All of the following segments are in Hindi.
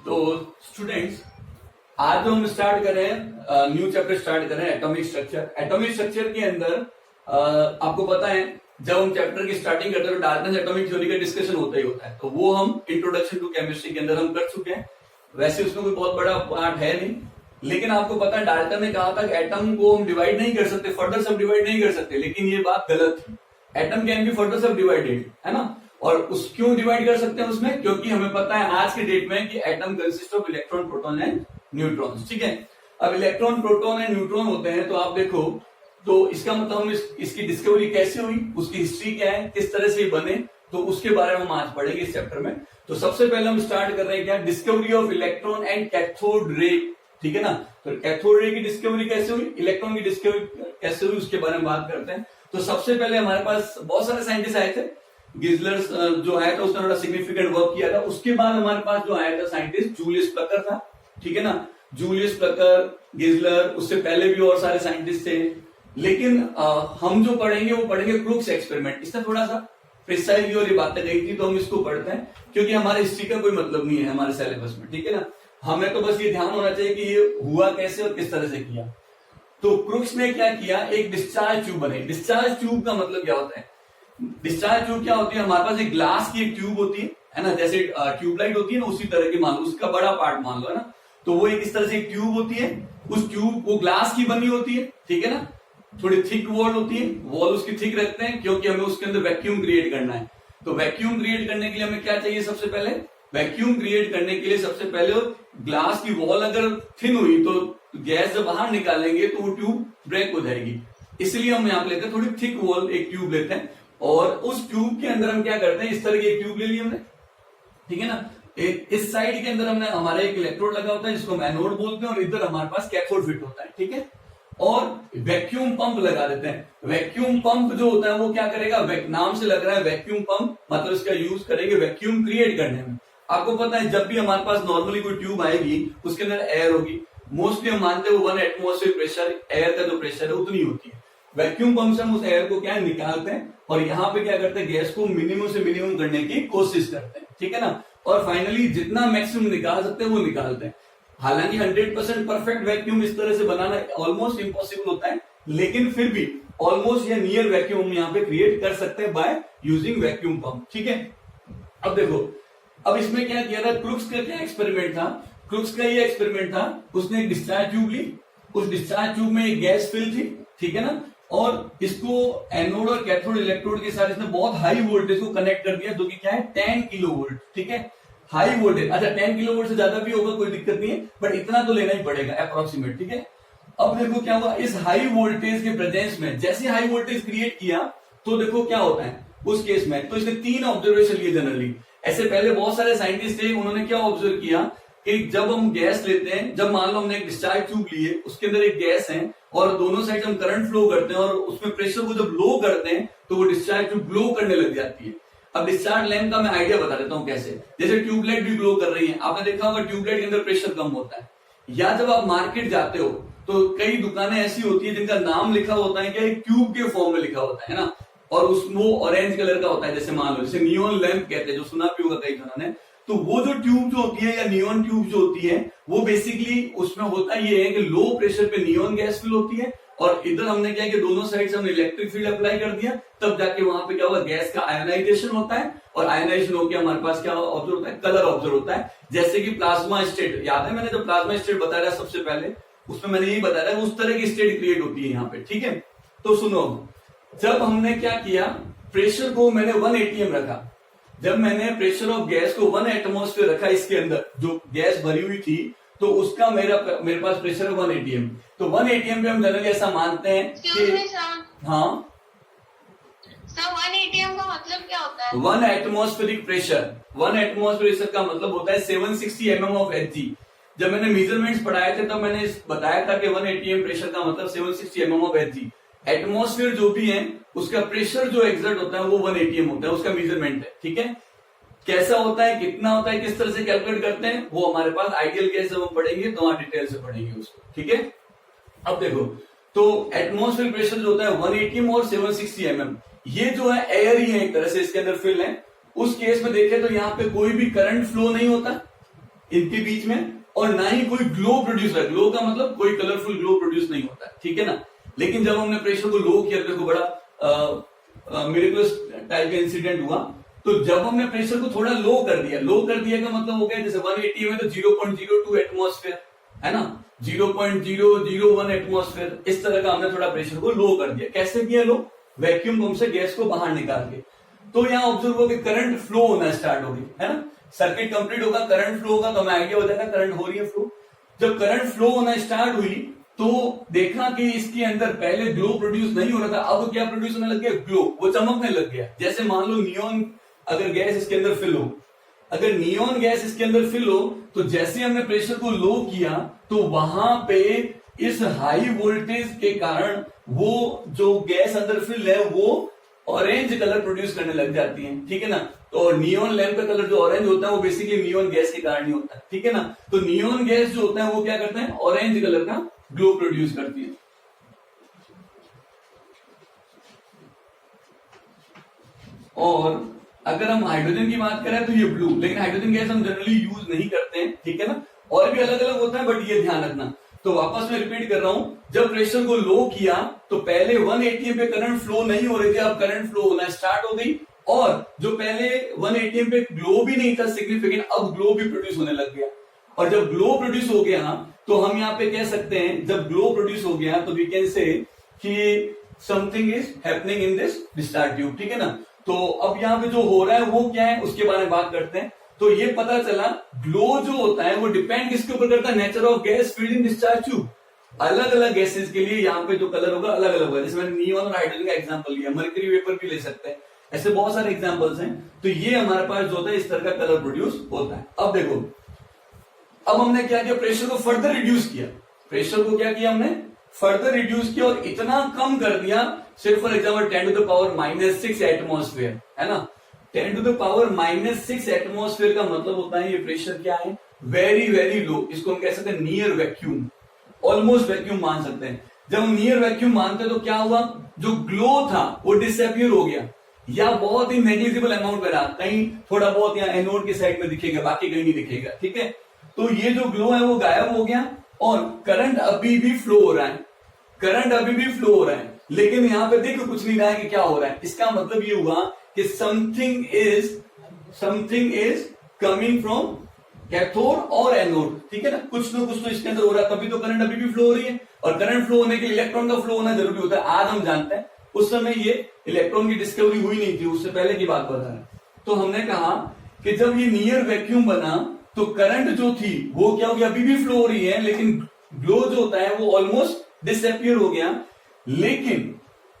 तो स्टूडेंट्स, आज जो हम स्टार्ट कर रहे हैं न्यू चैप्टर स्टार्ट कर रहे हैं एटॉमिक स्ट्रक्चर। एटॉमिक स्ट्रक्चर के अंदर आपको पता है जब हम चैप्टर की स्टार्टिंग करते हैं तो डाल्टन्स एटॉमिक थ्योरी का डिस्कशन होता ही होता है। तो वो हम इंट्रोडक्शन टू केमिस्ट्री के अंदर हम कर चुके हैं। वैसे उसमें कोई बहुत बड़ा पार्ट है नहीं, लेकिन आपको पता है डाल्टन ने कहा था कि एटम को हम डिवाइड नहीं कर सकते, फर्दर सब डिवाइड नहीं कर सकते, लेकिन ये बात गलत थी। एटम कैन बी फर्दर सब डिवाइडेड, है ना। और उस क्यों डिवाइड कर सकते हैं उसमें, क्योंकि हमें पता है आज के डेट में कि atom consist of electron, proton and neutron. ठीक है, अब इलेक्ट्रॉन, प्रोटॉन एंड न्यूट्रॉन होते हैं। तो आप देखो, तो इसका मतलब हम इसकी डिस्कवरी कैसे हुई, उसकी हिस्ट्री क्या है, किस तरह से बने, तो उसके बारे में हम आज पढ़ेंगे इस चैप्टर में। तो सबसे पहले हम स्टार्ट कर रहे हैं क्या, discovery of electron and cathode ray. ठीक है ना, तो कैथोड रे की डिस्कवरी कैसे हुई, इलेक्ट्रॉन की डिस्कवरी कैसे हुई, उसके बारे में बात करते हैं। तो सबसे पहले हमारे पास बहुत सारे साइंटिस्ट आए थे। गिजलर जो आया था उसने थोड़ा सिग्निफिकेंट वर्क किया था। उसके बाद हमारे पास जो आया था साइंटिस्ट जूलियस प्लकर था। ठीक है ना, जूलियस प्लकर, गिजलर, उससे पहले भी और सारे साइंटिस्ट थे। लेकिन हम जो पढ़ेंगे वो पढ़ेंगे क्रूक्स एक्सपेरिमेंट। इससे थोड़ा सा प्रिसाइजली और ये बातें गई थी, तो हम इसको पढ़ते हैं क्योंकि हमारे हिस्ट्री का कोई मतलब नहीं है हमारे सिलेबस में। ठीक है ना, हमें तो बस ये ध्यान होना चाहिए कि ये हुआ कैसे और किस तरह से किया। तो क्रूक्स ने क्या किया, एक डिस्चार्ज ट्यूब बनाई। डिस्चार्ज ट्यूब का मतलब क्या होता है, डिस्चार्ज ट्यूब क्या होती है, हमारे पास एक ग्लास की एक ट्यूब होती है ना, जैसे ट्यूबलाइट होती है ना, उसी तरह की मान लो, उसका बड़ा पार्ट मान लो, है ना। तो वो एक इस तरह से एक ट्यूब होती है, उस ट्यूब वो ग्लास की बनी होती है। ठीक है ना, थोड़ी थिक वॉल होती है, वॉल उसकी थिक रखते हैं क्योंकि हमें उसके अंदर वैक्यूम क्रिएट करना है। तो वैक्यूम क्रिएट करने के लिए हमें क्या चाहिए, सबसे पहले वैक्यूम क्रिएट करने के लिए सबसे पहले ग्लास की वॉल अगर थिन हुई तो गैस जब बाहर निकालेंगे तो वो ट्यूब ब्रेक हो जाएगी। इसलिए हम यहाँ पे लेते हैं थोड़ी थिक वॉल एक ट्यूब लेते हैं, और उस ट्यूब के अंदर हम क्या करते हैं, इस तरह की एक ट्यूब ले ली हमने। ठीक है ना, इस साइड के अंदर हमने हमारा एक इलेक्ट्रोड लगा होता है जिसको हम एनोड बोलते हैं, और इधर हमारे पास कैथोड फिट होता है। ठीक है, और वैक्यूम पंप लगा देते हैं। वैक्यूम पंप जो होता है वो क्या करेगा, नाम से लग रहा है वैक्यूम पंप, मतलब इसका यूज करेंगे वैक्यूम क्रिएट करने में। आपको पता है जब भी हमारे पास नॉर्मली कोई ट्यूब आएगी उसके अंदर एयर होगी, मोस्टली हम मानते हैं 1 एटमॉस्फेयर प्रेशर, एयर का जो प्रेशर है उतनी होती है। वैक्यूम पंप से हम उस एयर को क्या निकालते हैं, और यहाँ पे क्या करते हैं, गैस को मिनिमम से मिनिमम करने की कोशिश करते हैं। ठीक है ना, और फाइनली जितना मैक्सिमम निकाल सकते हैं वो निकालते हैं। हालांकि 100% परफेक्ट वैक्यूम इस तरह से बनाना ऑलमोस्ट इम्पॉसिबल होता है, लेकिन फिर भी ऑलमोस्ट या नियर वैक्यूम हम यहाँ पे क्रिएट कर सकते हैं बाय यूजिंग वैक्यूम पंप। ठीक है, अब देखो, अब इसमें क्या किया था, क्रूक्स का क्या एक्सपेरिमेंट था, क्रूक्स का ये एक्सपेरिमेंट था, उसने एक डिस्चार्ज ट्यूब ली, उस डिस्चार्ज ट्यूब में एक गैस फिल थी। ठीक है ना, और इसको एनोड और कैथोड इलेक्ट्रोड के साथ इसने बहुत हाई वोल्टेज को कनेक्ट कर दिया, जो कि क्या है 10 किलो वोल्ट। ठीक है, हाई वोल्टेज, अच्छा 10 किलो वोल्ट से ज्यादा भी होगा कोई दिक्कत नहीं है, बट इतना तो लेना ही पड़ेगा अप्रोक्सीमेट। ठीक है, अब देखो क्या हुआ, इस हाई वोल्टेज के प्रेजेंस में जैसे हाई वोल्टेज क्रिएट किया तो देखो क्या होता है उस केस में। तो इसने 3 ऑब्जर्वेशन लिए जनरली। ऐसे पहले बहुत सारे साइंटिस्ट थे, उन्होंने क्या ऑब्जर्व किया कि जब हम गैस लेते हैं, जब मान लो हमने एक डिस्चार्ज ट्यूब ली है, उसके अंदर एक गैस है और दोनों साइड हम करंट फ्लो करते हैं और उसमें प्रेशर को जब लो करते हैं तो वो डिस्चार्ज ट्यूब ग्लो करने लग जाती है। अब डिस्चार्ज लैंप का मैं आइडिया बता देता हूँ कैसे। जैसे ट्यूबलाइट भी ग्लो कर रही है, आपने देखा होगा ट्यूबलाइट के अंदर प्रेशर कम होता है। या जब आप मार्केट जाते हो तो कई दुकानें ऐसी होती है जिनका नाम लिखा होता है क्या, एक ट्यूब के फॉर्म में लिखा होता है ना, और उसमें वो ऑरेंज कलर का होता है, जैसे मान लो जैसे नियॉन लैंप कहते हैं, जो सुना भी होगा कई जनों ने। तो वो जो ट्यूब जो होती है या नियॉन ट्यूब जो होती है वो बेसिकली उसमें होता ये है कि लो प्रेशर पे नियॉन गैस फिल होती है, और इधर हमने क्या कि दोनों साइड से हमने इलेक्ट्रिक फील्ड अप्लाई कर दिया, तब जाके वहां पे क्या होगा, गैस का आयोनाइजेशन होता है, और आयोनाइजेशन होकर हमारे पास क्या ऑब्जर्व होता है, कलर ऑब्जर्व होता है। जैसे कि प्लाज्मा स्टेट, याद है मैंने जब प्लाज्मा स्टेट बताया सबसे पहले, उसमें मैंने यही बताया था, उस तरह की स्टेट क्रिएट होती है यहाँ पे। ठीक है, तो सुनो, जब हमने क्या किया, प्रेशर को मैंने 1 atm रखा। जब मैंने प्रेशर ऑफ गैस को 1 एटमॉस्फेयर रखा, इसके अंदर जो गैस भरी हुई थी, तो उसका मेरे पास प्रेशर है 1 atm। तो 1 atm पे हम जनरली ऐसा मानते हैं कि हाँ, 1 atm का मतलब क्या होता है? 1 एटमॉस्फेरिक प्रेशर, 1 एटमॉस्फेरिक प्रेशर का मतलब होता है 760 mm ऑफ Hg। जब मैंने मेजरमेंट्स पढ़ाए थे तब मैंने बताया था कि 1 atm प्रेशर का मतलब 760 mm ऑफ Hg। एटमॉस्फेयर जो भी है उसका प्रेशर जो एक्सर्ट होता है वो 1 atm होता है, उसका मेजरमेंट है। ठीक है, कैसा होता है, कितना होता है, किस तरह से कैलकुलेट करते हैं, वो हमारे पास आइडियल गैस जब हम पढ़ेंगे तो वहां डिटेल से पढ़ेंगे उसको। ठीक है, अब देखो, तो एटमॉस्फेयर प्रेशर जो होता है 1 atm और 760 mm, ये जो है एयर ही है एक तरह से, इसके अंदर फिल है। उस केस में देखें तो यहाँ पे कोई भी करंट फ्लो नहीं होता, इनके बीच में, और ना ही कोई ग्लो प्रोड्यूस है। ग्लो का मतलब कोई कलरफुल ग्लो प्रोड्यूस नहीं होता है, ठीक है ना। लेकिन जब हमने प्रेशर को लो किया, देखो बड़ा मिरेकुलस टाइप का इंसिडेंट हुआ। तो जब हमने प्रेशर को थोड़ा लो कर दिया का मतलब हो गया जैसे 180 में तो 0.02 एटमॉस्फेयर है ना, 0.001 एटमॉस्फेयर, इस तरह का हमने थोड़ा प्रेशर को लो कर दिया। कैसे किया लो? वैक्यूम पंप से गैस को बाहर निकाल के। तो यहाँ ऑब्जर्व हो कि करंट फ्लो होना स्टार्ट हो गई, है ना। सर्किट कंप्लीट होगा, करंट फ्लो होगा, तो हमें आइडिया हो जाएगा करंट हो रही है फ्लो। जब करंट फ्लो होना स्टार्ट हुई तो देखा कि इसके अंदर पहले ग्लो प्रोड्यूस नहीं हो रहा था, अब क्या प्रोड्यूस होने लग गया? ग्लो, वो चमकने लग गया। जैसे मान लो नियॉन अगर गैस इसके अंदर फिल हो, अगर नियॉन गैस इसके अंदर फिल हो, तो जैसे हमने प्रेशर को लो किया तो वहां पे इस हाई वोल्टेज के कारण वो जो गैस अंदर फिल है वो ऑरेंज कलर प्रोड्यूस करने लग जाती है, ठीक है ना। तो नियॉन लैंप का कलर जो ऑरेंज होता है वो बेसिकली नियॉन गैस के कारण ही होता है, ठीक है ना। तो नियॉन गैस जो होता है वो क्या करता है? ऑरेंज कलर का ग्लो प्रोड्यूस करती है। और अगर हम हाइड्रोजन की बात करें तो ये ब्लू, लेकिन हाइड्रोजन गैस हम जनरली यूज नहीं करते हैं, ठीक है ना। और भी अलग अलग होता है, बट ये ध्यान रखना। तो वापस मैं रिपीट कर रहा हूं, जब प्रेशर को लो किया तो पहले 180 पे करंट फ्लो नहीं हो रही थी, अब करंट फ्लो होना स्टार्ट हो गई। और जो पहले 180 पे ग्लो भी नहीं था सिग्निफिकेंट, अब ग्लो भी प्रोड्यूस होने लग गया। और जब ग्लो प्रोड्यूस हो गया तो हम यहाँ पे कह सकते हैं, जब ग्लो प्रोड्यूस हो गया तो वी कैन से कि something is happening in this discharge tube, ठीक है ना। तो अब यहाँ पे जो हो रहा है वो क्या है उसके बारे में बात करते हैं। तो ये पता चला ग्लो जो होता है वो डिपेंड किसके ऊपर करता है? Nature of gas field in discharge tube. अलग अलग गैसेस के लिए यहाँ पे जो कलर होगा अलग अलग होगा। जैसे मैंने नियॉन और हाइड्रोजन का एग्जांपल लिया, मर्करी वेपर भी ले सकते हैं, ऐसे बहुत सारे एग्जांपल्स हैं। तो ये हमारे पास जो होता है इस तरह का कलर प्रोड्यूस होता है। अब देखो, अब हमने क्या किया? प्रेशर को फर्दर रिड्यूस किया। प्रेशर को क्या किया हमने? फर्दर रिड्यूस किया और इतना कम कर दिया, सिर्फ for example 10 to the power -6 atmosphere, है ना। 10 टू द पावर -6 एटमॉस्फेयर का मतलब होता है ये प्रेशर क्या है? Very very low. इसको हम कह सकते हैं नियर वैक्यूम, ऑलमोस्ट वैक्यूम मान सकते हैं। जब हम नियर वैक्यूम मानते हैं तो क्या हुआ? जो ग्लो था वो डिसअपियर हो गया, या बहुत ही नेग्लिजिबल अमाउंट में रहा। कहीं थोड़ा बहुत यहाँ एनोड के साइड में दिखेगा, बाकी कहीं नहीं दिखेगा, ठीक है। तो ये जो ग्लो है वो गायब हो गया और करंट अभी भी फ्लो हो रहा है, करंट अभी भी फ्लो हो रहा है। लेकिन यहाँ पे देखो कुछ नहीं रहा है कि क्या हो रहा है। इसका मतलब ये हुआ कि something is coming from cathode और एनोड, ठीक है ना। कुछ ना कुछ तो इसके अंदर हो रहा है, तभी तो करंट अभी भी फ्लो हो रही है। और करंट फ्लो होने के लिए इलेक्ट्रॉन का फ्लो होना जरूरी होता है, आज हम जानते हैं। उस समय ये इलेक्ट्रॉन की डिस्कवरी हुई नहीं थी, उससे पहले की बात बता रहे। तो हमने कहा कि जब ये नियर वैक्यूम बना तो करंट जो थी वो क्या हो गया? अभी भी फ्लो हो रही है, लेकिन ग्लो जो होता है वो ऑलमोस्ट डिसअपियर हो गया। लेकिन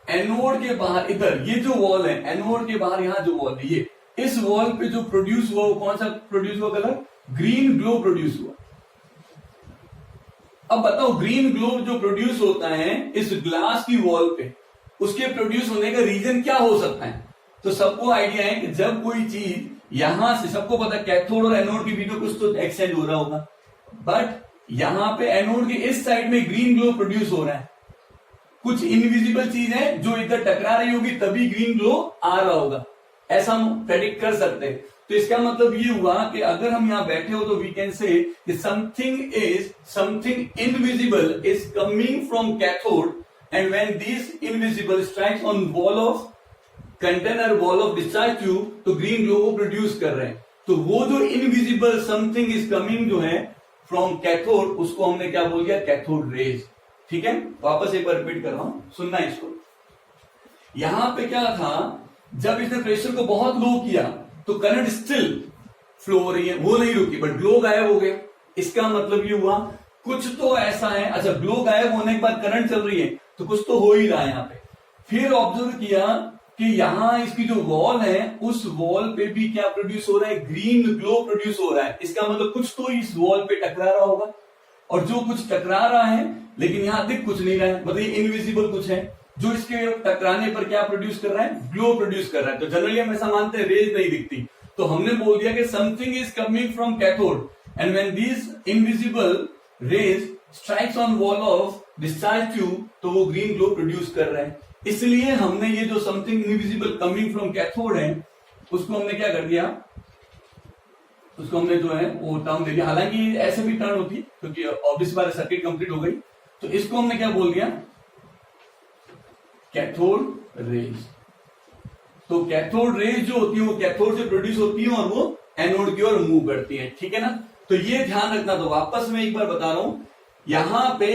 एनोड के बाहर इधर ये जो वॉल है, एनोड के बाहर यहाँ जो वॉल है, ये इस वॉल पे जो प्रोड्यूस हुआ वो कौन सा प्रोड्यूस हुआ कलर? ग्रीन ग्लो प्रोड्यूस हुआ। अब बताओ, ग्रीन ग्लो जो प्रोड्यूस होता है इस ग्लास की वॉल पे, उसके प्रोड्यूस होने का रीजन क्या हो सकता है? तो सबको आइडिया है कि जब कोई चीज यहां से, सबको पता है कैथोड और एनोड के बीच में कुछ तो एक्सचेंज हो रहा होगा, बट यहां पे एनोड के इस साइड में ग्रीन ग्लो प्रोड्यूस हो रहा है। कुछ इनविजिबल चीज है जो इधर टकरा रही होगी, तभी ग्रीन ग्लो आ रहा होगा, ऐसा हम प्रेडिक्ट कर सकते हैं। तो इसका मतलब ये हुआ कि अगर हम यहां बैठे हो तो we can say something invisible is coming from cathode, and when this invisible strikes on wall of container, wall of discharge tube, तो ग्रीन ग्लो को प्रोड्यूस कर रहे हैं। तो वो जो इनविजिबल समथिंग इज कमिंग जो है फ्रॉम कैथोड, उसको हमने क्या बोल दिया? कैथोड रेज, ठीक है। वापस एक बार रिपीट कर रहा हूं, सुनना इसको। यहां पे क्या था, जब इसने प्रेशर को बहुत लो किया तो करंट स्टिल फ्लो हो रही है, वो नहीं रुकी, बट ग्लो गायब हो गया। इसका मतलब ये हुआ कुछ तो ऐसा है। अच्छा, ग्लो गायब होने के बाद करंट चल रही है तो कुछ तो हो ही रहा है यहाँ पे। फिर ऑब्जर्व किया कि यहां इसकी जो वॉल है उस वॉल पे भी क्या प्रोड्यूस हो रहा है? ग्रीन ग्लो प्रोड्यूस हो रहा है। इसका मतलब कुछ तो इस वॉल पे टकरा रहा होगा, और जो कुछ टकरा रहा है लेकिन यहां दिख कुछ नहीं रहा है, मतलब ये इनविजिबल कुछ है जो इसके टकराने पर क्या प्रोड्यूस कर रहा है? ग्लो प्रोड्यूस कर रहा है। तो जनरली हम ऐसा मानते हैं रेज नहीं दिखती, तो हमने बोल दिया कि something is coming from cathode, and when this invisible rays strikes on wall of discharge tube, तो वो ग्रीन ग्लो प्रोड्यूस कर रहा है। इसलिए हमने ये जो something invisible coming from cathode है उसको हमने क्या कर दिया? उसको हमने जो है वो टर्म दे दिया, हालांकि ऐसे भी टर्म होती है क्योंकि ऑब्वियस बात सर्किट कंप्लीट हो गई। तो इसको हमने क्या बोल दिया, कैथोड रेज। तो कैथोड रेज जो होती है वो कैथोड से प्रोड्यूस होती है और वो एनोड की ओर मूव करती है, ठीक है ना। तो ये ध्यान रखना। तो वापस मैं एक बार बता रहा हूं, यहां पे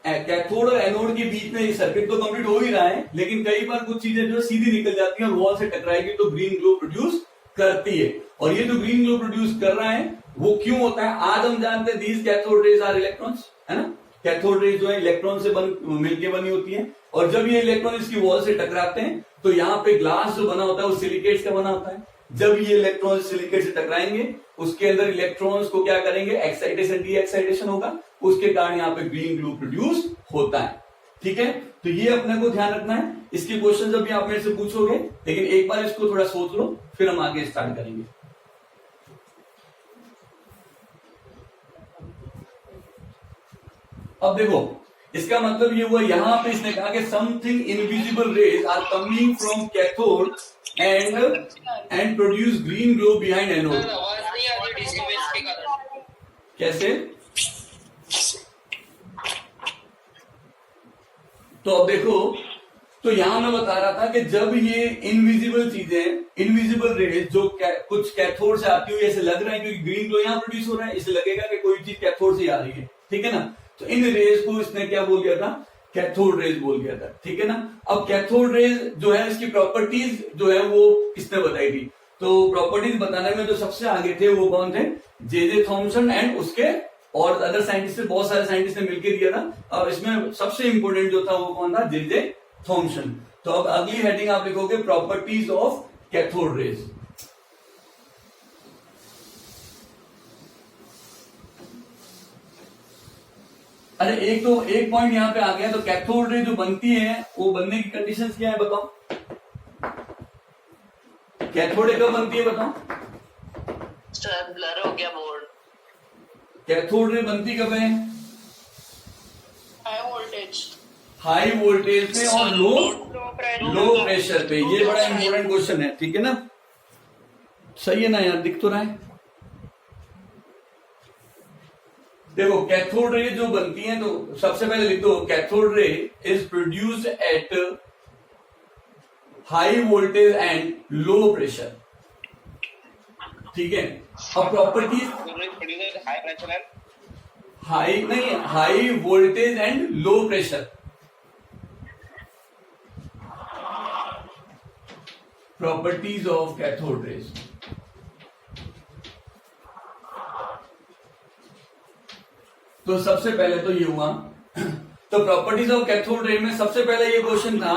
कैथोड और एनोड के बीच में ये सर्किट तो कंप्लीट हो ही रहा है, लेकिन कई बार कुछ चीजें जो सीधी निकल जाती हैं और वॉल से टकराएगी तो ग्रीन ग्लो प्रोड्यूस करती है। और ये जो ग्रीन ग्लो प्रोड्यूस कर रहा है वो क्यों होता है, आज हम जानते हैं these cathode rays are electrons, है ना। कैथोड रेज जो है इलेक्ट्रॉन से मिलके बनी होती है, और जब ये इलेक्ट्रॉन इसकी वॉल से टकराते हैं तो यहाँ पे ग्लास जो बना होता है वो सिलिकेट का बना होता है। जब ये इलेक्ट्रॉन सिलिकेट से टकराएंगे उसके अंदर इलेक्ट्रॉन्स को क्या करेंगे, एक्साइटेशन डी एक्साइटेशन होगा, उसके कारण यहाँ पे ग्रीन ग्लो प्रोड्यूस होता है, ठीक है। तो ये अपने को ध्यान रखना है। इसके क्वेश्चन जब भी आप मेरे से पूछोगे, लेकिन एक बार इसको थोड़ा सोच लो फिर हम आगे स्टार्ट करेंगे। अब देखो इसका मतलब ये हुआ, यहां पे इसने कहा कि something invisible rays are coming from cathode and produce green glow behind anode. आवाज नहीं आ रही डीसी वेव्स के कारण। कैसे? तो अब देखो, तो यहां मैं बता रहा था कि जब ये इनविजिबल चीजें, इनविजिबल रेज जो कुछ कैथोड से आती हुई ऐसे लग रहा है, क्योंकि ग्रीन ग्लो यहां प्रोड्यूस हो रहा है, इसे लगेगा कि कोई चीज कैथोड से आ रही है, ठीक है ना। तो इन रेज को इसने क्या बोल दिया था, कैथोड रेज बोल दिया था, ठीक है ना। अब कैथोड रेज जो है इसकी प्रॉपर्टीज जो है वो किसने बताई थी, तो प्रॉपर्टीज बताने में जो सबसे आगे थे वो कौन थे, जे थॉमसन एंड उसके और अदर साइंटिस्ट, बहुत सारे साइंटिस्ट ने मिलकर दिया था। और इसमें सबसे इंपोर्टेंट जो था वो कौन था, जे थॉमसन। तो अब अगली हेडिंग आप लिखोगे प्रॉपर्टीज ऑफ कैथोड रेज। अरे एक पॉइंट यहां पे आ गया, तो कैथोड रे जो बनती है वो बनने की कंडीशंस क्या है बताओ, कैथोड रे कब बनती है बताओ। सर ब्लर हो गया बोर्ड। कैथोड रे बनती कब है, हाई वोल्टेज पे और लो प्रेशर पे। ये बड़ा इंपॉर्टेंट क्वेश्चन है, ठीक है ना। सही है ना यार, दिख तो रहा है। देखो कैथोड रे जो बनती है, तो सबसे पहले लिख दो, cathode ray is produced at high voltage and low pressure, ठीक है। अब properties, high pressure and high voltage and low pressure. Properties of cathode rays. तो सबसे पहले तो ये हुआ, तो प्रॉपर्टीज ऑफ कैथोड रे में सबसे पहले ये क्वेश्चन था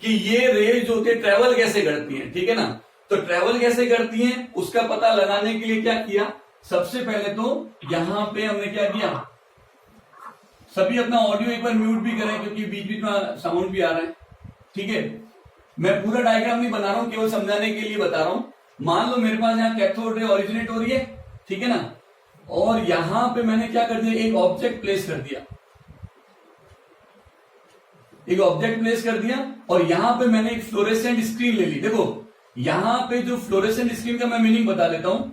कि ये रेज जो होती है ट्रेवल कैसे करती है, ठीक है ना। तो ट्रेवल कैसे करती है उसका पता लगाने के लिए क्या किया, सबसे पहले तो यहां पे हमने क्या किया, सभी अपना ऑडियो एक बार म्यूट भी करें क्योंकि बीच बीच में साउंड भी आ रहा है, ठीक है। मैं पूरा डायग्राम नहीं बना रहा हूं, केवल समझाने के लिए बता रहा हूं। मान लो मेरे पास यहाँ कैथोड रे ओरिजिनेट हो रही है, ठीक है ना, और यहां पे मैंने क्या कर दिया, एक ऑब्जेक्ट प्लेस कर दिया, एक ऑब्जेक्ट प्लेस कर दिया, और यहां पे मैंने एक फ्लोरेसेंट स्क्रीन ले ली। देखो यहां पे जो फ्लोरेसेंट स्क्रीन का मैं मीनिंग बता देता हूं,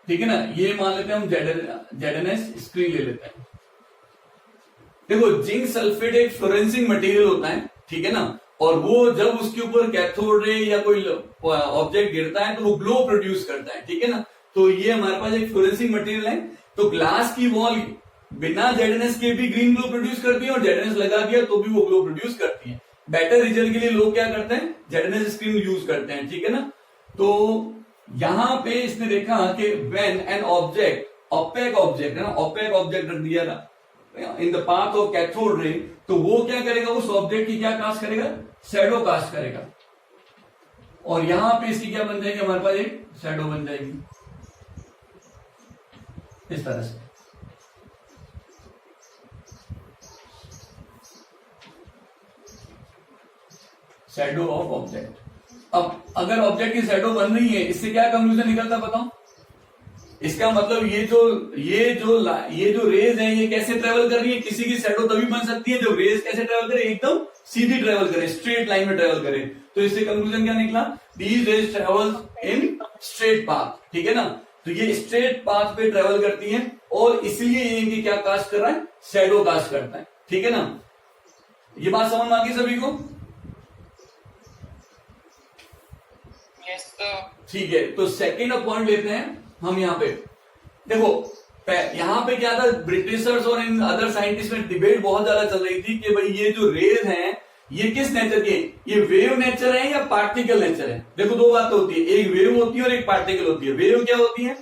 ठीक है ना। ये मान लेते हैं हम जेडएनएस स्क्रीन ले लेते हैं। देखो जिंक सल्फेट एक फ्लोरेंसिंग मटेरियल होता है, ठीक है ना, और वो जब उसके ऊपर कैथोड रे या कोई ऑब्जेक्ट गिरता है तो वो ग्लो प्रोड्यूस करता है, ठीक है ना। तो ये हमारे पास एक फ्लोरेंसिंग मटेरियल है। तो ग्लास की वॉल बिना जेडएनएस के भी ग्रीन ग्लो प्रोड्यूस करती है और जेडएनएस लगा दिया तो भी वो ग्लो प्रोड्यूस करती है। बेटर रिजल्ट के लिए लोग क्या करते हैं, जेडएनएस स्क्रीन यूज करते हैं, ठीक है ना। तो यहां पे इसने देखा कि when an object, opaque object है ना, ऑपेक ऑब्जेक्ट रख दिया था in the path of cathode ray, तो वो क्या करेगा, उस ऑब्जेक्ट की क्या कास्ट करेगा, शैडो कास्ट करेगा। और यहां पे इसकी क्या बन जाएगी, हमारे पास एक शैडो बन जाएगी इस तरह से। Shadow of object. अब अगर ऑब्जेक्ट की शैडो बन रही है, इससे क्या कंक्लूजन निकलता बताओ, इसका मतलब ये जो रेज है ये कैसे ट्रेवल कर रही है, किसी की शैडो तभी बन सकती है जब रेज कैसे ट्रेवल करे, एकदम सीधी ट्रेवल करे, स्ट्रेट लाइन में ट्रेवल करे। तो इससे कंक्लूजन क्या निकला, these raise travels in straight path, ठीक है ना। तो ये स्ट्रेट पाथ पे ट्रेवल करती हैं और इसलिए ये इनकी क्या कास्ट कर रहा है, शैडो कास्ट करता है। ठीक है ना, ये बात समझ में आ गई सभी को? Yes, sir. ठीक है, तो सेकेंड पॉइंट लेते हैं हम यहाँ पे। देखो यहाँ पे क्या था, ब्रिटिशर्स और इन अदर साइंटिस्ट में डिबेट बहुत ज्यादा चल रही थी कि भाई ये जो रेज हैं ये किस नेचर के, ये वेव नेचर है या पार्टिकल नेचर है। देखो दो बात होती है, एक वेव होती है और एक पार्टिकल होती है। वेव क्या होती है,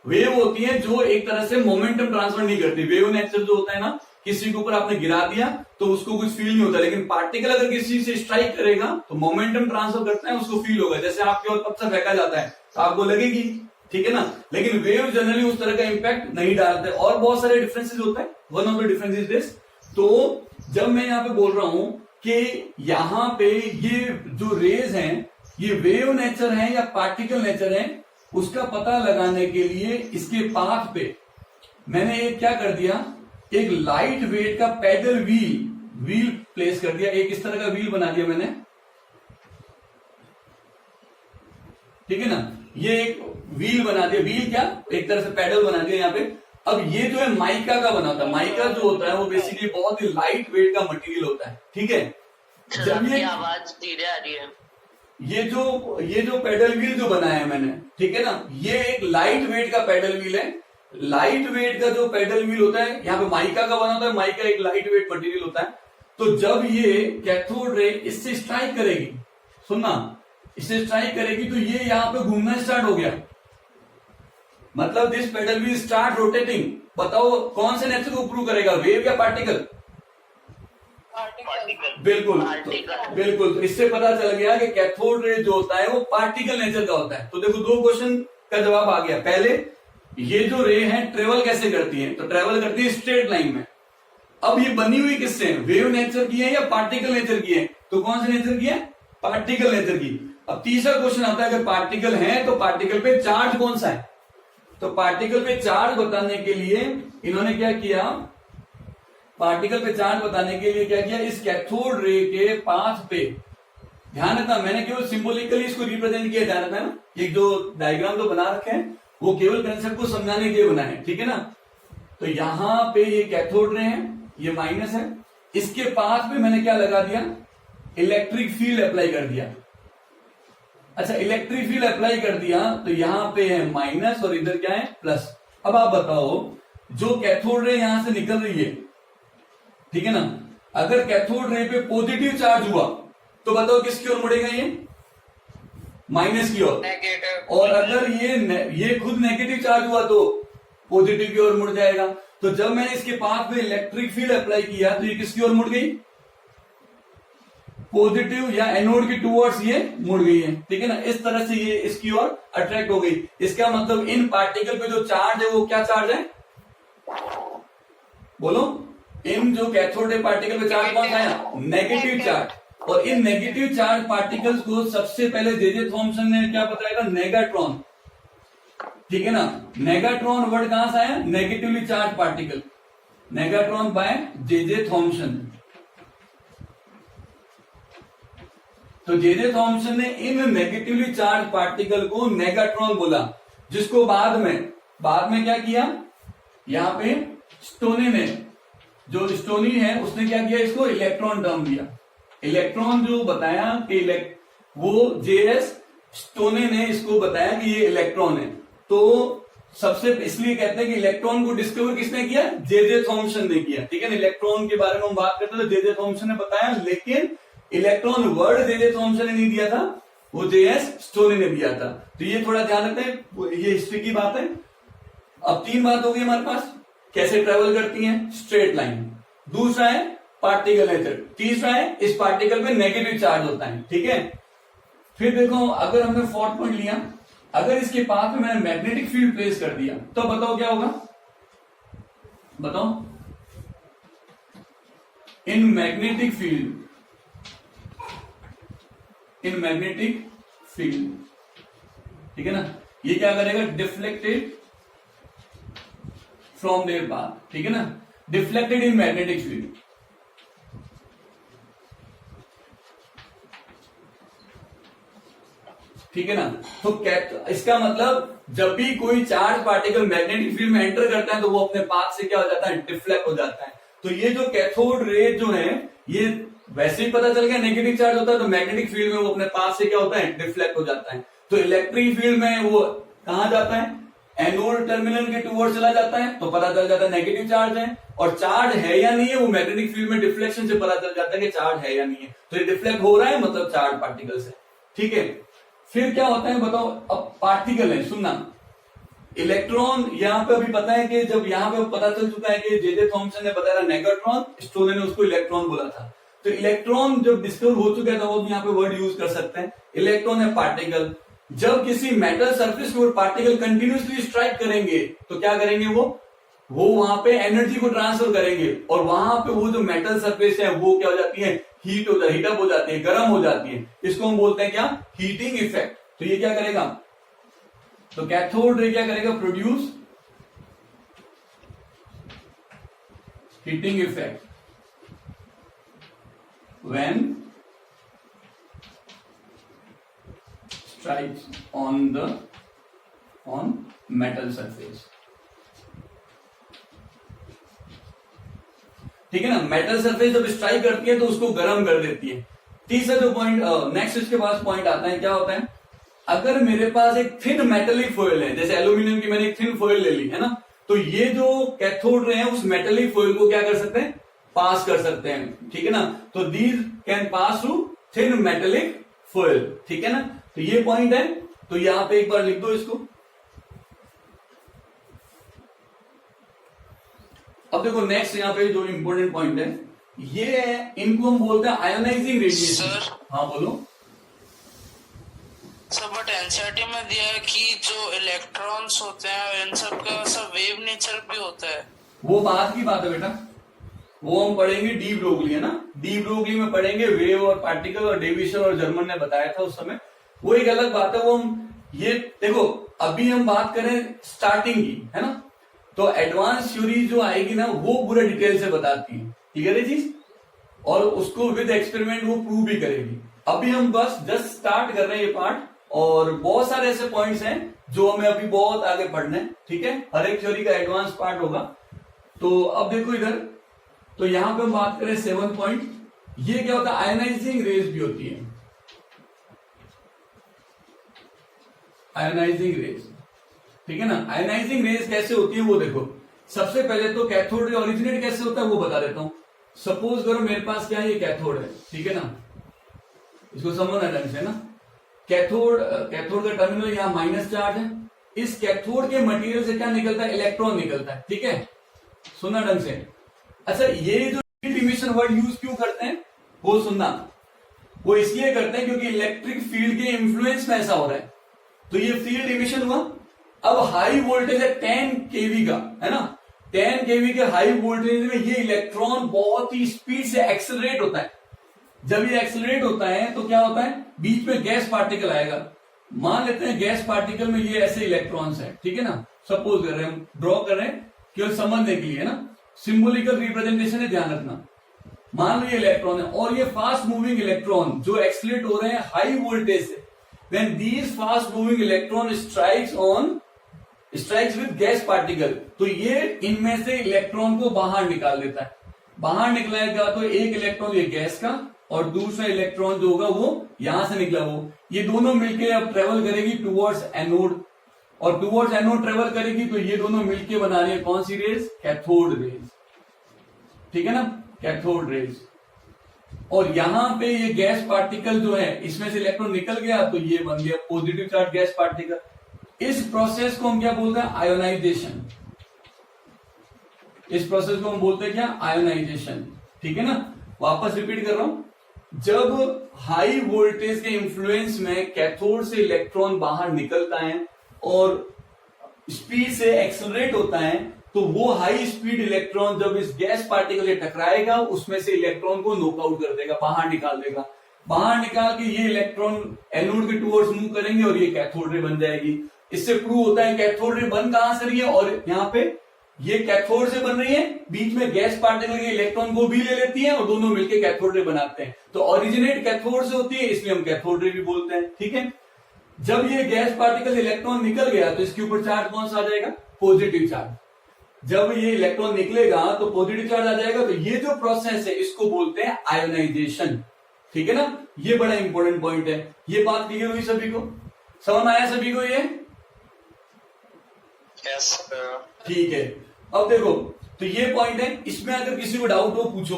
वेव होती है जो एक तरह से मोमेंटम ट्रांसफर नहीं करती। वेव नेचर जो होता है ना, किसी के ऊपर आपने गिरा दिया तो उसको कुछ फील नहीं होता, लेकिन पार्टिकल अगर किसी से स्ट्राइक करेगा तो मोमेंटम ट्रांसफर करता है, उसको फील होगा। जैसे आपके और पत्थर फेंका जाता है तो आपको लगेगी, ठीक है ना, लेकिन वेव जनरली उस तरह का इंपैक्ट नहीं डालते। और बहुत सारे डिफरेंसेस होता है, one of the difference is this. तो जब मैं यहाँ पे बोल रहा हूं कि यहाँ पे ये जो रेज हैं ये वेव नेचर है या पार्टिकल नेचर है, उसका पता लगाने के लिए इसके पाथ पे मैंने एक क्या कर दिया, एक लाइट वेट का पैडल व्हील प्लेस कर दिया। एक इस तरह का व्हील बना दिया मैंने, ठीक है ना, ये एक व्हील बना दिया। व्हील क्या, एक तरह से पैडल बना दिया यहाँ पे। अब ये जो है माइका का बना था। माइका जो होता है वो बेसिकली बहुत ही लाइट वेट का मटेरियल होता है, ठीक है। जब ये आवाज धीरे आ रही है, ये जो पैडल व्हील जो बनाया है मैंने, ठीक है ना, ये एक लाइट वेट का पैडल व्हील है। लाइट वेट का जो पैडल व्हील होता है यहाँ पे माइका का बना होता है। माइका एक लाइट वेट मटेरियल होता है। तो जब ये कैथोड रे इससे स्ट्राइक करेगी, सुनना, इससे स्ट्राइक करेगी तो ये यहाँ पे घूमना स्टार्ट हो गया, मतलब this pedal wheel start rotating. बताओ कौन से नेचर को प्रूव करेगा, वेव या पार्टिकल? बिल्कुल, बिल्कुल। तो इससे पता चल गया कि कैथोड रे जो होता है वो पार्टिकल नेचर का होता है। तो देखो दो क्वेश्चन का जवाब आ गया। पहले ये जो रे है ट्रेवल कैसे करती है, तो ट्रेवल करती है स्ट्रेट लाइन में। अब ये बनी हुई किससे है, वेव नेचर की है या पार्टिकल नेचर की है? तो कौन से नेचर की है, पार्टिकल नेचर की। अब तीसरा क्वेश्चन आता है, अगर पार्टिकल है तो पार्टिकल पे चार्ज कौन सा है? तो पार्टिकल पे चार्ज बताने के लिए इन्होंने क्या किया, पार्टिकल पे चार्ज बताने के लिए क्या किया, इस कैथोड रे के पाथ पे, ध्यान रखना मैंने केवल सिंबॉलिकली इसको रिप्रेजेंट किया, ध्यान रखना ना, ये जो डायग्राम जो बना रखे हैं वो केवल कंसेप्ट को समझाने के लिए बना है, ठीक है ना। तो यहां पे ये कैथोड रे है, ये माइनस है, इसके पाथ पे मैंने क्या लगा दिया, इलेक्ट्रिक फील्ड अप्लाई कर दिया। अच्छा, इलेक्ट्रिक फील्ड अप्लाई कर दिया तो यहां पे है माइनस और इधर क्या है, प्लस। अब आप बताओ, जो कैथोड रे यहां से निकल रही है, ठीक है ना, अगर कैथोड रे पे पॉजिटिव चार्ज हुआ तो बताओ किसकी ओर मुड़ेगा, ये माइनस की ओर। और अगर ये खुद नेगेटिव चार्ज हुआ तो पॉजिटिव की ओर मुड़ जाएगा। तो जब मैंने इसके पाथ में इलेक्ट्रिक फील्ड अप्लाई किया तो ये किसकी ओर मुड़ गई, पॉजिटिव या एनोड की टूवर्ड्स ये मुड़ गई है, ठीक है ना। इस तरह से ये इसकी ओर अट्रैक्ट हो गई। इसका मतलब इन पार्टिकल पे जो चार्ज है वो क्या चार्ज है, बोलो, इन जो कैथोड रे पार्टिकल पे चार्ज कौन सा है, नेगेटिव चार्ज। और इन नेगेटिव चार्ज पार्टिकल्स को सबसे पहले जे थॉमसन ने क्या बताया था, नेगाट्रॉन, ठीक है ना। नेगाट्रॉन वर्ड कहां से आया, negatively charge particle, negatron by J Thomson. तो जे थॉमसन ने इन नेगेटिवली चार्ज पार्टिकल को नेगाट्रॉन बोला, जिसको बाद में क्या किया, यहां पे स्टोनी ने, जो स्टोनी है उसने क्या किया, इसको इलेक्ट्रॉन टर्म दिया। इलेक्ट्रॉन जो बताया कि वो जेएस स्टोनी ने इसको बताया कि ये इलेक्ट्रॉन है। तो सबसे इसलिए कहते हैं कि इलेक्ट्रॉन को डिस्कवर किसने किया, जे थॉमसन ने किया, ठीक है ना। इलेक्ट्रॉन के बारे में हम बात करते हैं तो जे थॉमसन ने बताया, लेकिन इलेक्ट्रॉन वर्ड जे थॉमसन ने नहीं दिया था, वो जेएस स्टोनी ने दिया था। तो ये थोड़ा ध्यान रखते हैं, ये हिस्ट्री की बात है। अब तीन बात हो गई हमारे पास, कैसे ट्रेवल करती हैं, स्ट्रेट लाइन। दूसरा है पार्टिकल नेचर। तीसरा है इस पार्टिकल पे नेगेटिव चार्ज होता है, ठीक है। फिर देखो, अगर हमने फोर्थ पॉइंट लिया, अगर इसके पाथ में मैंने मैग्नेटिक फील्ड प्लेस कर दिया तो बताओ क्या होगा, बताओ, इन मैग्नेटिक फील्ड, ठीक है ना, ये क्या करेगा, डिफ्लेक्टेड फ्रॉम देयर पाथ, ठीक है ना, डिफ्लेक्टेड इन मैग्नेटिक फील्ड। ठीक है ना। तो इसका मतलब जब भी कोई चार्ज पार्टिकल मैग्नेटिक फील्ड में एंटर करता है तो वो अपने पाथ से क्या हो जाता है, डिफ्लेक्ट हो जाता है। तो ये जो कैथोड रे जो है ये वैसे ही पता चल गया नेगेटिव चार्ज होता है तो मैग्नेटिक फील्ड में वो अपने पाथ से क्या होता है, डिफ्लेक्ट हो जाता है। तो इलेक्ट्रिक फील्ड में वो कहां जाता है, एनोड टर्मिनल के टुवर्ड्स चला जाता है, तो पता चल जाता है नेगेटिव चार्ज है। और चार्ज है या नहीं है वो मैग्नेटिक फील्ड में डिफ्लेक्शन से पता चल जाता है कि चार्ज है या नहीं है। तो ये डिफ्लेक्ट हो रहा है मतलब चार्ज पार्टिकल्स है, ठीक है। फिर क्या होता है बताओ, अब पार्टिकल है, सुनना, इलेक्ट्रॉन यहाँ पे अभी पता है कि जब यहाँ पे पता चल चुका है कि जे थॉमसन ने बताया नेगेट्रॉन, स्टोले ने उसको इलेक्ट्रॉन बोला था। तो इलेक्ट्रॉन जब डिस्कवर हो चुका था वो यहाँ पे वर्ड यूज कर सकते हैं। इलेक्ट्रॉन है पार्टिकल, जब किसी मेटल सरफेस के ऊपर पार्टिकल कंटिन्यूसली स्ट्राइक करेंगे तो क्या करेंगे, वो वहां पे एनर्जी को ट्रांसफर करेंगे और वहां पे वो जो मेटल सरफेस है वो क्या हो जाती है, हीटअप हो जाती है, गर्म हो जाती है। इसको हम बोलते हैं क्या, हीटिंग इफेक्ट। तो ये क्या करेगा, तो कैथोड रे क्या करेगा, produce heating effect when strikes on metal surface. ठीक है ना, मेटल सरफेस जब स्ट्राइक करती है तो उसको गर्म कर देती है। तीसरा जो पॉइंट नेक्स्ट इसके पास पॉइंट आता है, क्या होता है, अगर मेरे पास एक थिन मेटेलिक फॉइल है, जैसे एल्यूमिनियम की मैंने एक थिन फॉइल ले ली है ना, तो ये जो कैथोड रे है उस मेटेलिक फॉइल को क्या कर सकते हैं, पास कर सकते हैं, ठीक है ना। तो these can pass through thin metallic foil, ठीक है ना। तो ये पॉइंट है, तो यहां पे एक बार लिख दो इसको। अब देखो नेक्स्ट यहाँ पे जो इंपॉर्टेंट पॉइंट है ये है, इनको हम बोलते हैं आयोनाइजिंग रेडिएशन। सर, हाँ बोलो सर बट एनसीईआरटी में दिया है कि जो इलेक्ट्रॉन्स होते हैं इन सब का सब वेव नेचर भी होता है। वो बात की बात है बेटा, वो हम पढ़ेंगे डी ब्रोगली, है ना, डी ब्रोगली में पढ़ेंगे वेव और पार्टिकल, और डेविसन और जर्मन ने बताया था उस समय, वो एक अलग बात है। वो हम ये देखो अभी हम बात करें स्टार्टिंग की, है ना, तो एडवांस थ्योरी जो आएगी ना वो पूरा डिटेल से बताती है, ठीक है चीज, और उसको विद एक्सपेरिमेंट वो प्रूव भी करेगी। अभी हम बस जस्ट स्टार्ट कर रहे हैं ये पार्ट, और बहुत सारे ऐसे पॉइंट्स हैं जो हमें अभी बहुत आगे पढ़ने हैं, ठीक है, हर एक थ्योरी का एडवांस पार्ट होगा। तो अब देखो इधर, तो यहां पे हम बात करें 7 पॉइंट, ये क्या होता है, आयोनाइजिंग रेज भी होती है, आयोनाइजिंग रेज, ठीक है ना। आयोनाइजिंग रेज कैसे होती है वो देखो, सबसे पहले तो कैथोड रे ओरिजिनेट कैसे होता है वो बता देता हूं। सपोज करो मेरे पास क्या है, ये कैथोड है, ठीक है ना, इसको समझना ढंग से ना, कैथोड का टर्मिनल यहाँ माइनस चार्ज है, इस कैथोड के मटेरियल से क्या निकलता है, इलेक्ट्रॉन निकलता है, ठीक है, सुनना ढंग से। अच्छा ये जो फील्ड इमिशन वर्ड यूज क्यों करते हैं वो सुनना, वो इसलिए करते हैं क्योंकि इलेक्ट्रिक फील्ड के इंफ्लुएंस में ऐसा हो रहा है। तो ये फील्ड इमिशन हुआ, अब हाई वोल्टेज है 10 केवी का, है ना, 10 केवी के हाई वोल्टेज में ये इलेक्ट्रॉन बहुत ही स्पीड से एक्सेलरेट होता है। जब ये एक्सेलरेट होता है तो क्या होता है, बीच में गैस पार्टिकल आएगा, मान लेते हैं गैस पार्टिकल में ये ऐसे इलेक्ट्रॉन्स हैं, ठीक है ना, सपोज कर रहे हैं, हम ड्रॉ कर रहे हैं केवल समझने के लिए ना, सिंबॉलिकल रिप्रेजेंटेशन है, ध्यान रखना। मान लो ये इलेक्ट्रॉन है और ये फास्ट मूविंग इलेक्ट्रॉन जो एक्सेलरेट हो रहे हैं हाई वोल्टेज से, when these fast moving electron strikes with gas particle, तो ये इनमें से इलेक्ट्रॉन को बाहर निकाल देता है। बाहर निकलाएगा तो एक इलेक्ट्रॉन ये गैस का और दूसरा इलेक्ट्रॉन जो होगा वो यहां से निकला, वो ये दोनों मिलके अब ट्रेवल करेगी टुवर्ड्स एनोड, और टुवर्ड्स एनोड ट्रेवल करेगी तो ये दोनों मिलके बना रही है कौन सी रेज, कैथोड रेज, ठीक है ना, कैथोड रेज। और यहां पे ये गैस पार्टिकल जो है इसमें से इलेक्ट्रॉन निकल गया तो ये बन गया पॉजिटिव चार्ज गैस पार्टिकल। इस प्रोसेस को हम क्या बोलते हैं, आयोनाइजेशन। इस प्रोसेस को हम बोलते हैं क्या, आयोनाइजेशन, ठीक है ना। वापस रिपीट कर रहा हूं, जब हाई वोल्टेज के इंफ्लुएंस में कैथोड से इलेक्ट्रॉन बाहर निकलता है और स्पीड से एक्सेलरेट होता है, तो वो हाई स्पीड इलेक्ट्रॉन जब इस गैस पार्टिकल से टकराएगा उसमें से इलेक्ट्रॉन को नॉकआउट कर देगा, बाहर निकाल देगा। बाहर निकाल के ये इलेक्ट्रॉन एनोड के टुवर्ड्स मूव करेंगे और ये कैथोड रे बन जाएगी। इससे प्रूव होता है कैथोड रे बन कहां से रही है, और यहाँ पे ये कैथोड से बन रही है, बीच में गैस पार्टिकल के इलेक्ट्रॉन को भी ले लेती है और दोनों मिलकर कैथोड रे बनाते हैं। तो ओरिजिनेट कैथोड से होती है, इसलिए हम कैथोड रे भी बोलते हैं, ठीक है। जब ये गैस पार्टिकल इलेक्ट्रॉन निकल गया तो इसके ऊपर चार्ज कौन सा आ जाएगा? Positive charge. जब ये इलेक्ट्रॉन निकलेगा तो पॉजिटिव चार्ज आ जाएगा। तो ये जो प्रोसेस है इसको बोलते हैं आयोनाइजेशन। ठीक है ना, ये बड़ा इंपॉर्टेंट पॉइंट है। ये बात क्लियर हुई सभी को? समझ में आया सभी को ये? यस ठीक है। अब देखो, तो ये पॉइंट है, इसमें अगर किसी को डाउट हो पूछो।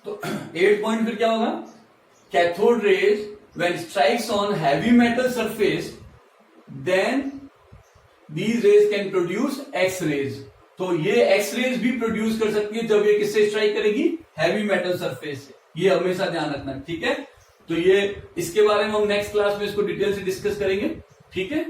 तो 8 पॉइंट फिर क्या होगा? Cathode rays when strikes on heavy metal surface then these rays can produce X rays. तो ये एक्स रेज भी प्रोड्यूस कर सकती है जब ये किससे स्ट्राइक करेगी? हैवी मेटल सरफेस से। ये हमेशा ध्यान रखना, ठीक है। तो ये इसके बारे में हम नेक्स्ट क्लास में इसको डिटेल से डिस्कस करेंगे, ठीक है।